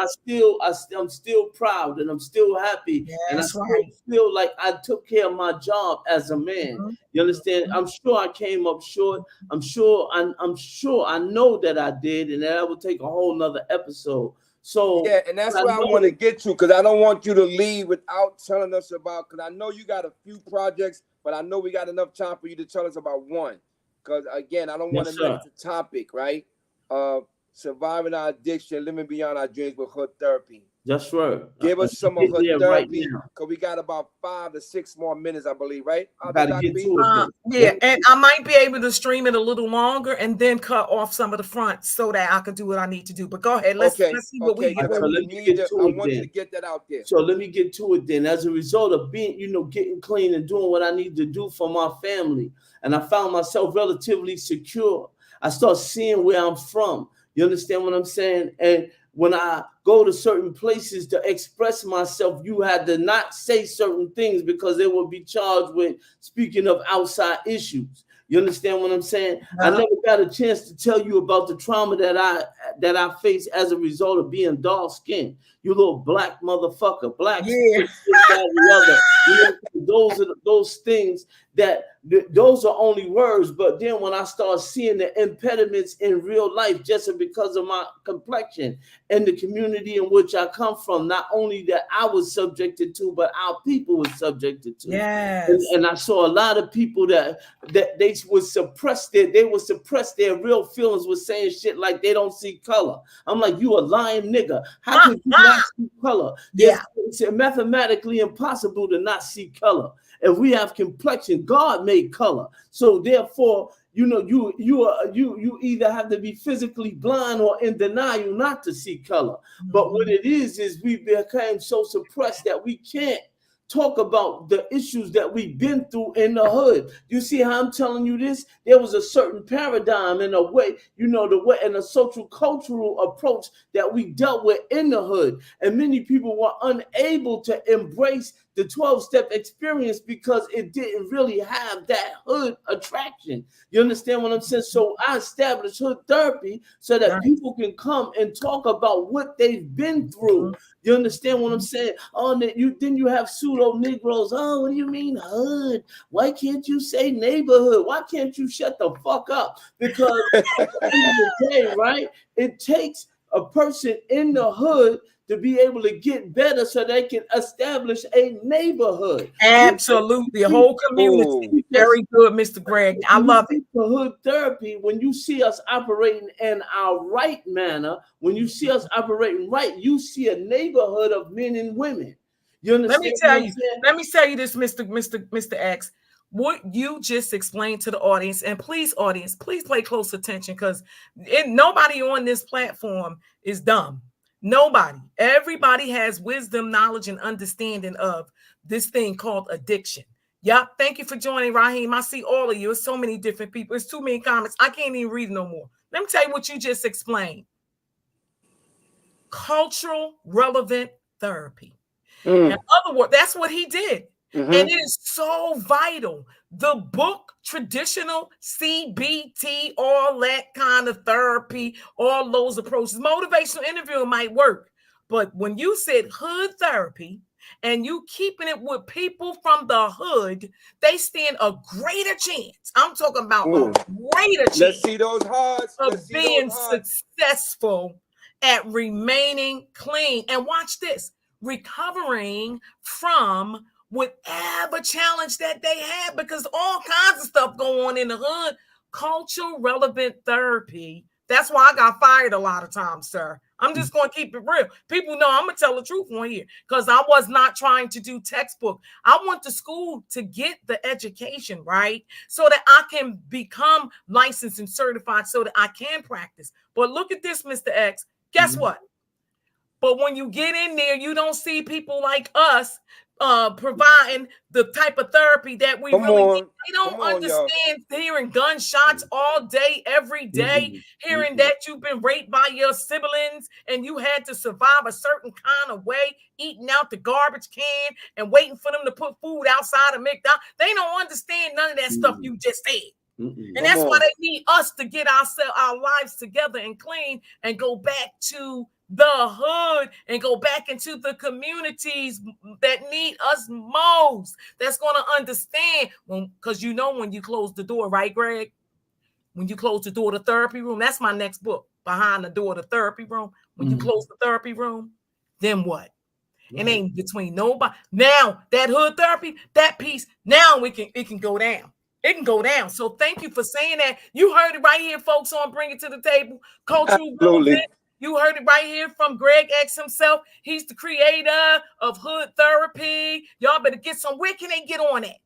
I'm still proud and I'm still happy, and I still feel like I took care of my job as a man. You understand? I'm sure I came up short. I'm sure I know that I did, and that will take a whole nother episode. So yeah, and that's where I want to get to, because I don't want you to leave without telling us about, because I know you got a few projects, but I know we got enough time for you to tell us about one. Because again, I don't want to miss the topic, right? Surviving our addiction, living beyond our dreams with hood therapy. That's right. Give us some of hood therapy, because we got about 5 to 6 more minutes, I believe, right? Yeah, and I might be able to stream it a little longer and then cut off some of the front so that I can do what I need to do. But go ahead, let's see what we get. I want you to get that out there. So let me get to it then. As a result of being, getting clean and doing what I need to do for my family, and I found myself relatively secure. I start seeing where I'm from. You understand what I'm saying? And when I go to certain places to express myself, you had to not say certain things because they will be charged with speaking of outside issues. You understand what I'm saying? I never got a chance to tell you about the trauma that I faced as a result of being dark skinned. You little black motherfucker, black. Yeah. Those things those are only words. But then when I start seeing the impediments in real life, just because of my complexion and the community in which I come from, not only that I was subjected to, but our people were subjected to. Yes. And I saw a lot of people that they would suppress their real feelings with saying shit like they don't see color. I'm like, you a lying nigga. How could you not see color? Yeah. It's mathematically impossible to not see color. If we have complexion, God made color. So therefore, you either have to be physically blind or in denial not to see color. But what it is we became so suppressed that we can't talk about the issues that we've been through in the hood. You see how I'm telling you this? There was a certain paradigm in a way, the way and a social cultural approach that we dealt with in the hood. And many people were unable to embrace the 12-step experience because it didn't really have that hood attraction. You understand what I'm saying? So I established hood therapy so that people can come and talk about what they've been through. You understand what I'm saying? Oh, then you have pseudo Negroes. Oh, what do you mean hood? Why can't you say neighborhood? Why can't you shut the fuck up? Because at the end of the day, right? It takes a person in the hood to be able to get better so they can establish a neighborhood. Absolutely. A whole community. Very good, Mr. Greg. I love it. For hood therapy, when you see us operating in our right manner, when you see us operating right, you see a neighborhood of men and women. You understand? Let me tell you this, Mr. X. What you just explained to the audience, and please, audience, please pay close attention because nobody on this platform is dumb. Nobody. Everybody has wisdom, knowledge, and understanding of this thing called addiction. Yep. Thank you for joining, Raheem. I see all of you. It's so many different people. It's too many comments. I can't even read no more. Let me tell you what you just explained. Cultural relevant therapy. In other words, that's what he did. And it is so vital. The book, traditional CBT, all that kind of therapy, all those approaches, motivational interviewing might work. But when you said hood therapy and you keeping it with people from the hood, they stand a greater chance. I'm talking about a greater chance. Let's see those hearts. Of being successful at remaining clean. And watch this, recovering from whatever challenge that they had, because all kinds of stuff go on in the hood. Cultural relevant therapy. That's why I got fired a lot of times, sir. I'm just going to keep it real. People know I'm going to tell the truth on here, because I was not trying to do textbook. I want the school to get the education, right? So that I can become licensed and certified so that I can practice. But look at this, Mr. X. Guess what? But when you get in there, you don't see people like us providing the type of therapy that we really need. They don't understand hearing gunshots all day, every day, hearing that you've been raped by your siblings and you had to survive a certain kind of way, eating out the garbage can and waiting for them to put food outside of McDonald's. They don't understand none of that stuff you just said. And that's why they need us to get our lives together and clean and go back to the hood and go back into the communities that need us most. That's going to understand, because when you close the door, right, Greg? When you close the door to therapy room, that's my next book, Behind the Door to Therapy Room. When you close the therapy room, then what? It ain't between nobody. Now that hood therapy, that piece, now it can go down. It can go down. So thank you for saying that. You heard it right here, folks, on Bring It to the Table. Cultural relevant. You heard it right here from Greg X himself. He's the creator of Hood Therapy. Y'all better get some. Where can they get on it?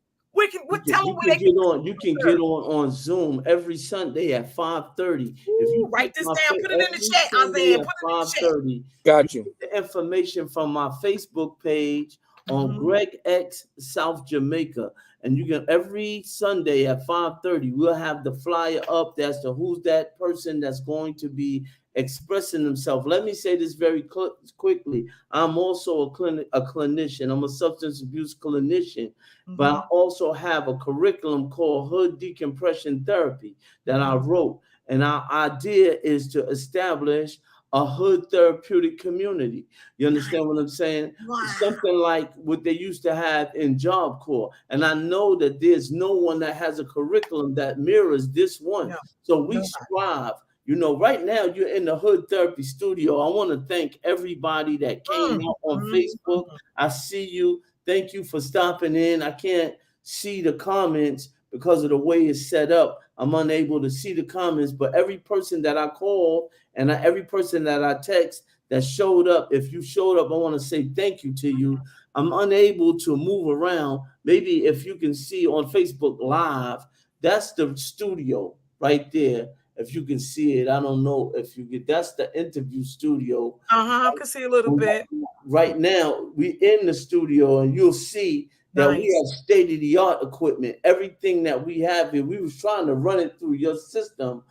Tell them where they can get on. You can get on Zoom every Sunday at 5:30. If you write this down, put it in the chat, Isaiah. Put it in the chat. Got you. The information from my Facebook page on Greg X South Jamaica. And you can every Sunday at 5:30, we'll have the flyer up. That's who's that person that's going to be expressing themselves. Let me say this very quickly. I'm also a clinician. I'm a substance abuse clinician, but I also have a curriculum called Hood Decompression Therapy that I wrote. And our idea is to establish a hood therapeutic community. You understand what I'm saying? Wow. Something like what they used to have in Job Corps. And I know that there's no one that has a curriculum that mirrors this one. No. So we strive. Right now you're in the Hood Therapy Studio. I want to thank everybody that came out on Facebook. I see you. Thank you for stopping in. I can't see the comments because of the way it's set up. I'm unable to see the comments, but every person that I called and every person that I text that showed up, if you showed up, I want to say thank you to you. I'm unable to move around. Maybe if you can see on Facebook Live, that's the studio right there. If you can see it, I don't know if you get, that's the interview studio. I can see a little bit. Right now, we're in the studio and you'll see that we have state-of-the-art equipment. Everything that we have here, we was trying to run it through your system.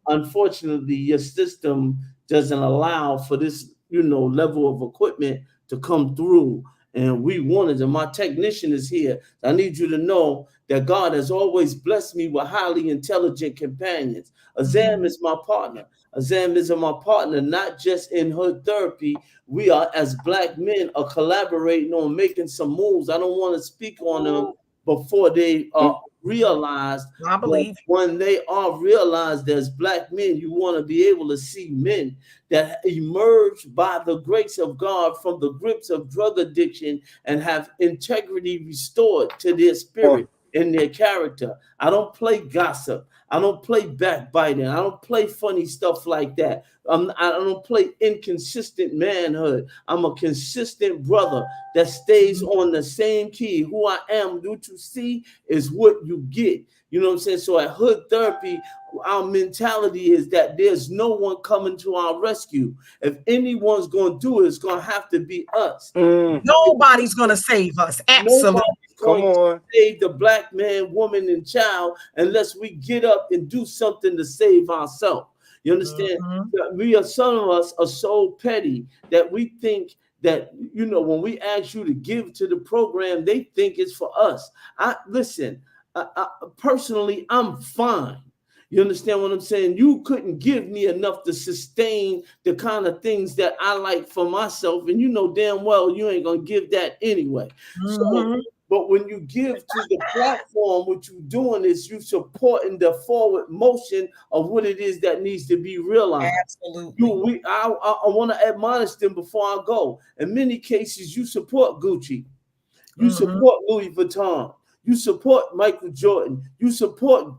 Unfortunately, your system doesn't allow for this, level of equipment to come through. And we wanted, and my technician is here. I need you to know that God has always blessed me with highly intelligent companions. Azam is my partner. Azam is my partner, not just in Hood Therapy. We are, as Black men, are collaborating on making some moves. I don't want to speak on them before they are realized. I believe when they are realized as Black men, you want to be able to see men that emerge by the grace of God from the grips of drug addiction and have integrity restored to their spirit. in their character. I don't play gossip. I don't play backbiting. I don't play funny stuff like that. I don't play inconsistent manhood. I'm a consistent brother that stays on the same key. Who I am, what you see is what you get. You know what I'm saying? So at Hood Therapy, our mentality is that there's no one coming to our rescue. If anyone's going to do it, it's going to have to be us. Nobody's going to save us. Absolutely. Come on. To save the black man, woman, and child unless we get up and do something to save ourselves. You understand? Some of us are so petty that we think that, you know, when we ask you to give to the program, they think it's for us. Personally, I'm fine. You understand what I'm saying? You couldn't give me enough to sustain the kind of things that I like for myself. And you know damn well you ain't going to give that anyway. So, but when you give to the platform, what you're doing is you supporting the forward motion of what it is that needs to be realized. Absolutely. I want to admonish them before I go. In many cases, you support Gucci. You support Louis Vuitton. You support Michael Jordan. You support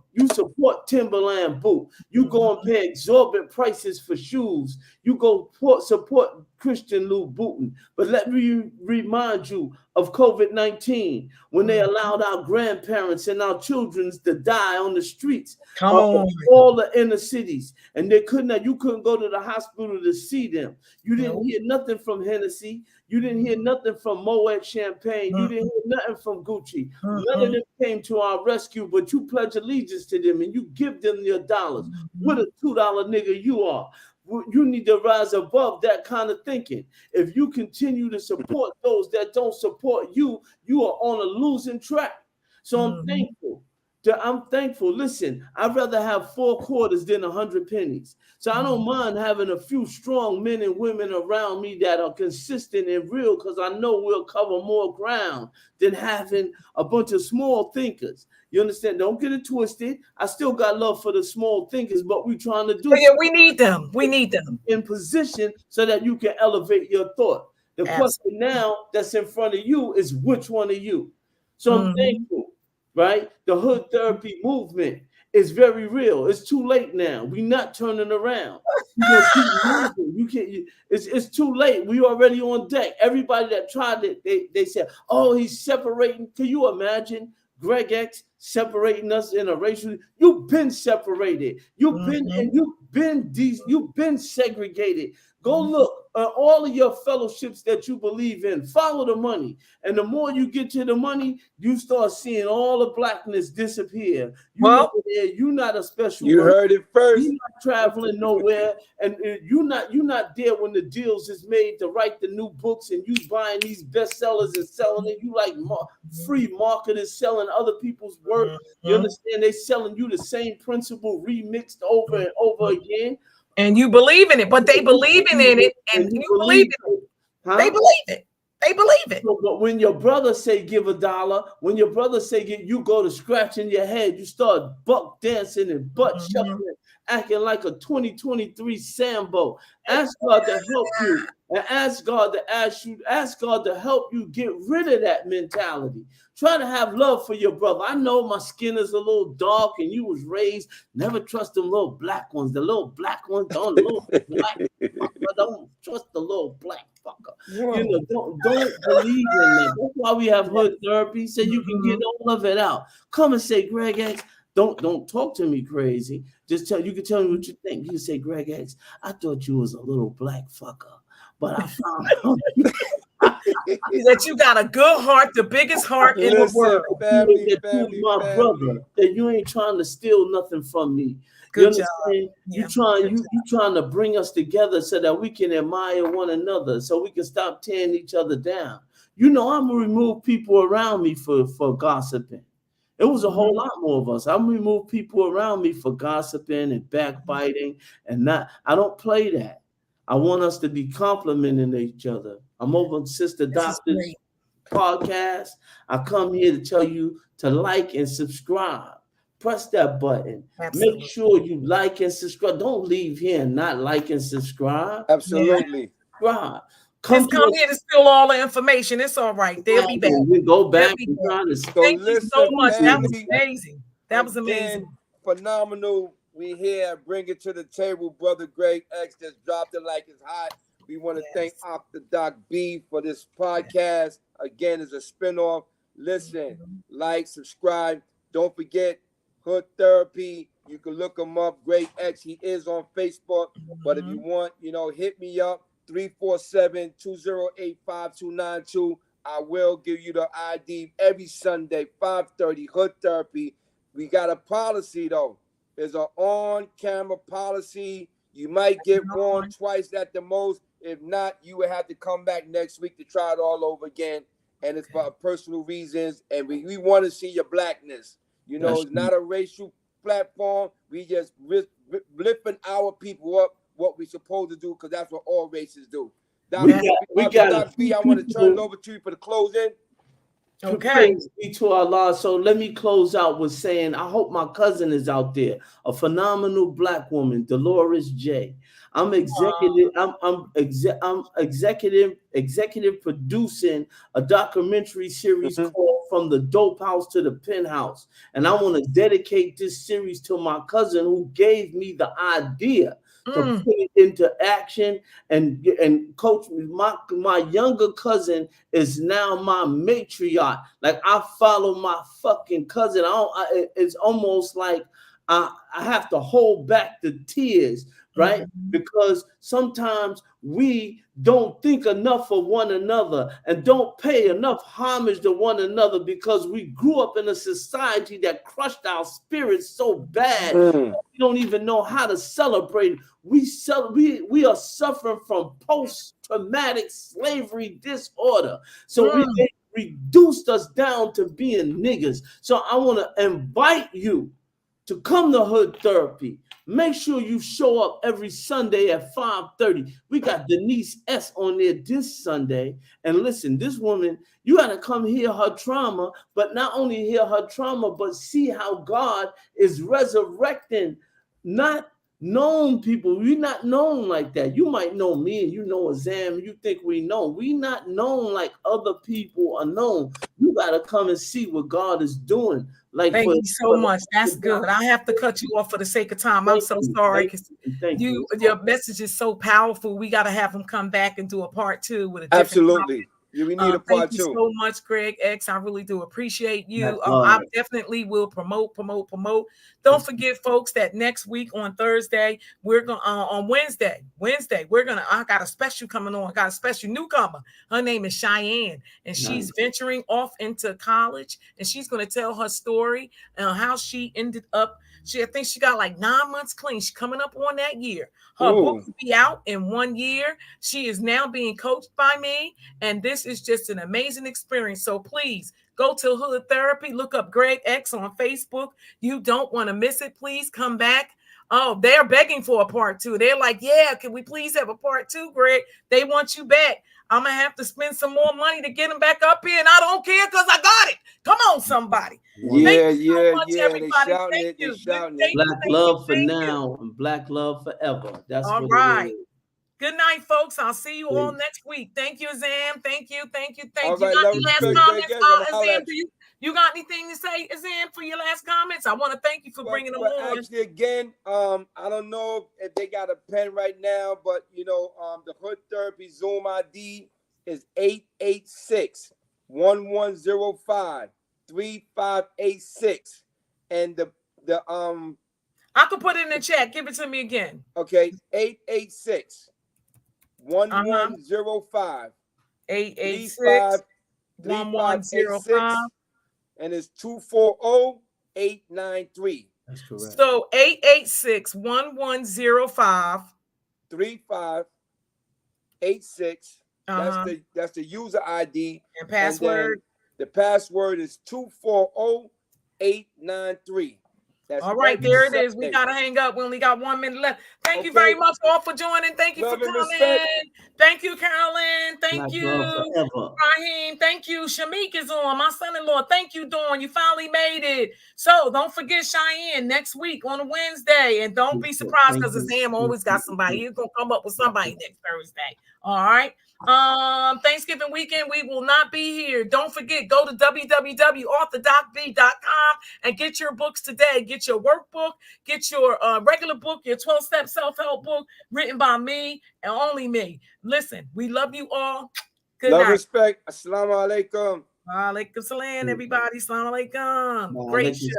Timberland boot. You go and pay exorbitant prices for shoes. You go support Christian Louboutin. But let me remind you of COVID-19 when they allowed our grandparents and our children to die on the streets of all the inner cities, and you couldn't go to the hospital to see them. You didn't hear nothing from Hennessy. You didn't hear nothing from Moet Champagne. You didn't hear nothing from Gucci. None of them came to our rescue, but you pledge allegiance to them and you give them your dollars. What a $2 nigga you are. You need to rise above that kind of thinking. If you continue to support those that don't support you, you are on a losing track. So I'm thankful. I'm thankful. Listen, I'd rather have 4 quarters than 100 pennies. So I don't mind having a few strong men and women around me that are consistent and real, because I know we'll cover more ground than having a bunch of small thinkers. You understand? Don't get it twisted. I still got love for the small thinkers, but we're trying to do we need them. We need them in position so that you can elevate your thought. The question now that's in front of you is which one of you? So I'm thankful. Right? The Hood Therapy movement is very real. It's too late now. We're not turning around. You can't. It's too late. We already on deck. Everybody that tried it, they said, "Oh, he's separating." Can you imagine Greg X separating us in a racial? You've been separated. You've been segregated. Go look at all of your fellowships that you believe in. Follow the money. And the more you get to the money, you start seeing all the blackness disappear. You're not a special. You heard it first. You're not traveling nowhere. And you're not there when the deals is made to write the new books and you buying these bestsellers and selling it. You like free marketers selling other people's work. You understand? They selling you the same principle remixed over and over again. And you believe in it, but they believing in it, and you believe in it. Huh? They believe it. They believe it. But when your brother say give $1, when your brother say you go to scratching your head, you start buck dancing and butt shuffling, acting like a 2023 Sambo. Ask God to help you, and ask God to help you get rid of that mentality. Try to have love for your brother. I know my skin is a little dark, and you was raised never trust them little black ones. The little black ones don't don't trust the little black fucker. You know, don't believe in that. That's why we have Hood Therapy, so you can get all of it out. Come and say, Greg X, don't talk to me crazy. You can tell me what you think. You can say, Greg X, I thought you was a little black fucker, but I found out that you got a good heart, the biggest heart in the world. My brother, that you ain't trying to steal nothing from me. Good job. You trying to bring us together so that we can admire one another, so we can stop tearing each other down. You know, I'm gonna remove people around me for gossiping. It was a whole lot more of us. I'm gonna remove people around me for gossiping and backbiting, and I don't play that. I want us to be complimenting each other. I'm over Sister Doctor's podcast. I come here to tell you to like and subscribe. Press that button. Absolutely. Make sure you like and subscribe. Don't leave here and not like and subscribe. Absolutely. Subscribe. Come Just come here to steal all the information. It's all right. They'll be back. We go back They'll and be back. try to. So Thank you so listen, much. That was family, amazing. That was amazing. again, phenomenal. We here, bring it to the table, brother Greg X just dropped it like it's hot. We want to thank Octadoc B for this podcast. Again, it's a spinoff. Listen, like, subscribe. Don't forget Hood Therapy. You can look him up, Greg X. He is on Facebook. But if you want, hit me up, 347-208-5292. I will give you the ID every Sunday, 5:30, Hood Therapy. We got a policy, though. There's an on-camera policy. You might get one twice at the most. If not, you will have to come back next week to try it all over again. And it's for personal reasons. And we want to see your blackness. It's not a racial platform. We just lifting our people up, what we're supposed to do, because that's what all races do. We got Dr. B, I want to turn it over to you for the closing. Okay. Praise be to Allah. So let me close out with saying, I hope my cousin is out there, a phenomenal black woman, Dolores J. I'm executive. I'm executive producing a documentary series called From the Dope House to the Penthouse, and I want to dedicate this series to my cousin who gave me the idea to put it into action and coach me. My younger cousin is now my matriarch. Like, I follow my fucking cousin. It's almost like I have to hold back the tears, right? Because sometimes we don't think enough of one another and don't pay enough homage to one another because we grew up in a society that crushed our spirits so bad. We don't even know how to celebrate. We are suffering from post-traumatic slavery disorder. So they reduced us down to being niggas. So I want to invite you to come to Hood Therapy. Make sure you show up every Sunday at 5:30. We got Denise S. on there this Sunday. And listen, this woman, you got to come hear her trauma, but not only hear her trauma, but see how God is resurrecting not known people. We're not known like that. You might know me and you know Azam, and you think we know. We not known like other people are known. You got to come and see what God is doing. Like, thank you so much. That's good. I have to cut you off for the sake of time. I'm so sorry because your message is so powerful. We got to have him come back and do a part 2 with a different absolutely topic. Yeah, we need a part 2. Thank you so much, Greg X. I really do appreciate you. I definitely will promote. Don't forget, folks, that next week on Thursday, we're going on Wednesday, I got a special coming on. I got a special newcomer. Her name is Cheyenne, and she's venturing off into college, and she's going to tell her story and how she ended up. I think she got like 9 months clean. She's coming up on that year. Her book will be out in 1 year. She is now being coached by me, and this is just an amazing experience. So please go to Hood Therapy. Look up Greg X on Facebook. You don't want to miss it. Please come back. Oh, they're begging for a part 2. They're like, yeah, can we please have a part 2, Greg? They want you back. I'm going to have to spend some more money to get them back up here, and I don't care because I got it. Come on, somebody. Yeah. Everybody. They shouting it. Black love for now and black love forever. That's all right. Good night, folks. I'll see you all next week. Thank you, Azam. Thank you. All You right, got any last comments, Azam? You got anything to say, Azam, for your last comments? I want to thank you for bringing them on. Actually, again, I don't know if they got a pen right now, but the Hood Therapy Zoom ID is 886-1105-3586, and the I could put it in the chat. Give it to me again. Okay, 886-1105. 886-1105. And it's 240-893. That's correct. So 886-1105. 3586. That's the user ID. And password. The password is 240-893. All right, there it is. We got to hang up. We only got 1 minute left. Thank you very much all for joining. Thank you for coming. Thank you, Carolyn. Thank you, Raheem. Thank you. Shamik is on, my son-in-law. Thank you, Dawn. You finally made it. So don't forget Cheyenne next week on a Wednesday. And don't be surprised because Azam always got somebody. He's going to come up with somebody next Thursday. All right. Thanksgiving weekend, we will not be here. Don't forget, go to www.authordocb.com and get your books today. Get your workbook, get your regular book, your 12-step self-help book written by me and only me. Listen, we love you all. Good Love, night. respect. Assalamu alaikum. Wa alaikum salam, everybody. Assalamu alaikum. Wa Great alaikum show.